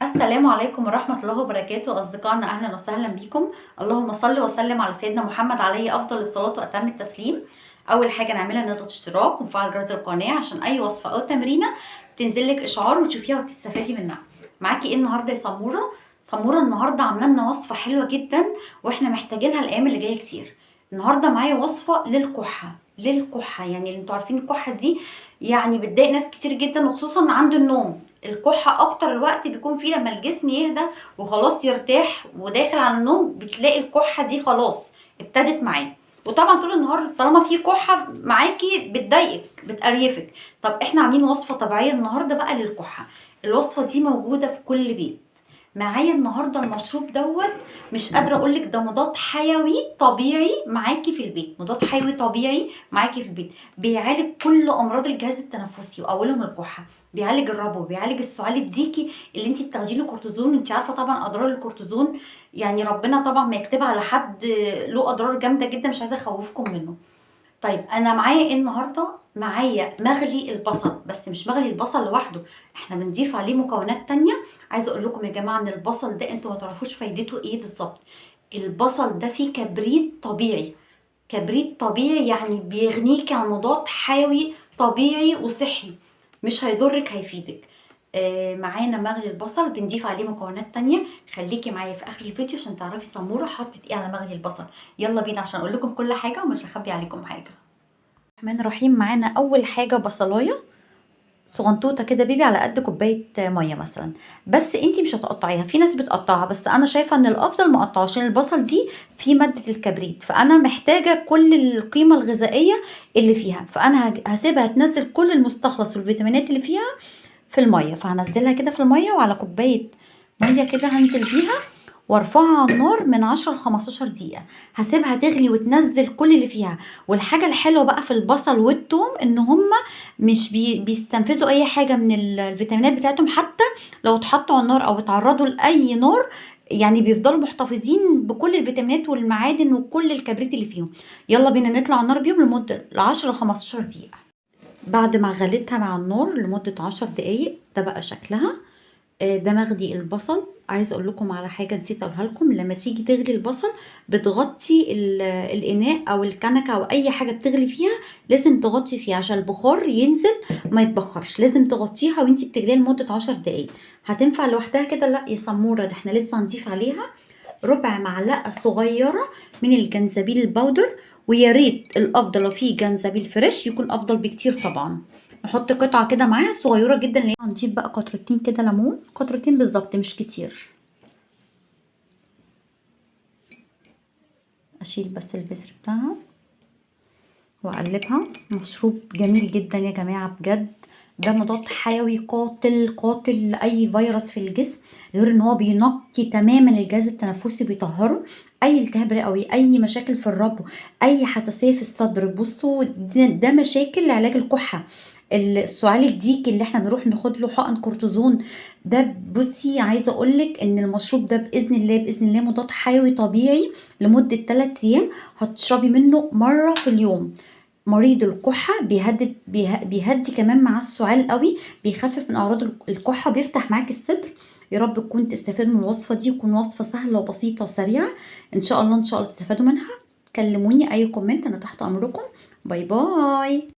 السلام عليكم ورحمة الله وبركاته. أصدقائنا أهلا وسهلا بكم. اللهم صل وسلم على سيدنا محمد عليه أفضل الصلاة وأتم التسليم. أول حاجة نعملها نضغط اشتراك ونفعل جرس القناة عشان أي وصفة أو تمرينة تنزل لك إشعار وتشوفيها وتستفادي منها. معاكي إيه النهاردة يا سمورة؟ سمورة النهاردة عاملة لنا وصفة حلوة جدا وإحنا محتاجينها الأيام اللي جاية كتير. النهاردة معايا وصفة للكحة، يعني اللي انتوا عارفين الكحة دي يعني بتضايق ناس كتير جدا، وخصوصا عند النوم. الكحة اكتر الوقت بيكون فيه لما الجسم يهدى وخلاص يرتاح وداخل على النوم، بتلاقي الكحة دي خلاص ابتدت معاه. وطبعا طول النهار طالما في كحة معاكي بتضايقك بتقريفك. طب احنا عاملين وصفة طبيعية النهاردة بقى للكحة. الوصفة دي موجودة في كل بيت. معايا النهارده المشروب مش قادره اقولك ده مضاد حيوي طبيعي معاكي في البيت، مضاد حيوي طبيعي معاكي في البيت، بيعالج كل امراض الجهاز التنفسي واولهم الكحه، بيعالج الربو، بيعالج السعال الديكي اللي انت بتاخدي له كورتيزون. انت عارفه طبعا اضرار الكورتيزون، يعني ربنا طبعا ما يكتبها على حد، له اضرار جامده جدا، مش عايزه اخوفكم منه. طيب انا معايا ايه النهارده؟ معايا مغلي البصل، بس مش مغلي البصل لوحده، احنا بنضيف عليه مكونات تانية. عايزه اقول لكم يا جماعه ان البصل ده انتوا ما تعرفوش فايدته ايه بالظبط. البصل ده فيه كبريت طبيعي، كبريت طبيعي يعني بيغنيكي عن مضاد حيوي طبيعي وصحي، مش هيضرك هيفيدك. معانا مغلي البصل بنضيف عليه مكونات تانية. خليكي معايا في اخر الفيديو عشان تعرفي سموره حطت ايه على مغلي البصل. يلا بينا عشان اقول لكم كل حاجه ومش هخبي عليكم حاجه. الرحمن الرحيم. معانا اول حاجه بصلايه صغنطوطه كده بيبي على قد كوبايه ميه مثلا، بس انتي مش هتقطعيها، في ناس بتقطعها بس انا شايفه ان الافضل ما اقطعش عشان البصل دي فيه ماده الكبريت، فانا محتاجه كل القيمه الغذائيه اللي فيها، فانا هسيبها تنزل كل المستخلص والفيتامينات اللي فيها في الميه. فهنزلها كده في الميه، وعلى كوبايه ميه كده هنزل بيها وارفعها على النار من 10 ل 15 دقيقة. هسيبها تغلي وتنزل كل اللي فيها. والحاجة الحلوة بقى في البصل والثوم ان هما مش بيستنفذوا اي حاجة من الفيتامينات بتاعتهم، حتى لو اتحطوا على النار او اتعرضوا لأي نار يعني بيفضلوا محتفظين بكل الفيتامينات والمعادن وكل الكبريت اللي فيهم. يلا بينا نطلع على النار بيهم لمدة 10 ل 15 دقيقة. بعد ما غليتها مع النار لمدة 10 دقايق ده بقى شكلها. ده مغلي البصل. عايزه اقول لكم على حاجه نسيت اقولها لكم، لما تيجي تغلي البصل بتغطي الاناء او الكنكه او اي حاجه بتغلي فيها، لازم تغطي فيها عشان البخار ينزل ما يتبخرش، لازم تغطيها وانتي بتغليها لمده 10 دقايق. هتنفع لوحدها كده؟ لا يا سموره، ده احنا لسه هنضيف عليها ربع معلقه صغيره من الجنزبيل البودر، ويا ريت الافضل لو فيه جنزبيل فريش يكون افضل بكتير طبعا. نحط قطعه كده معاها صغيره جدا، اللي هنضيف بقى قطرتين كده ليمون، قطرتين بالظبط مش كتير. اشيل بس البذر بتاعها واقلبها. مشروب جميل جدا يا جماعه بجد، ده مضاد حيوي قاتل قاتل لاي فيروس في الجسم، غير ان هو بينقي تماما الجهاز التنفسي وبيطهره. اي التهاب رئوي، اي مشاكل في الربو، اي حساسيه في الصدر، بصوا ده مشاكل لعلاج الكحه. السعال الديكي اللي احنا بنروح ناخد له حقن كورتيزون ده، بصي عايزه اقولك ان المشروب ده باذن الله باذن الله مضاد حيوي طبيعي لمده 3 ايام، هتشربي منه مره في اليوم. مريض الكحة بيهدي كمان مع السعال قوي، بيخفف من اعراض الكحة، بيفتح معاك الصدر. يا رب تكون تستفادوا من الوصفة دي، تكون وصفة سهلة وبسيطة وسريعة. ان شاء الله ان شاء الله تستفادوا منها. كلموني اي كومنت، انا تحت امركم. باي باي.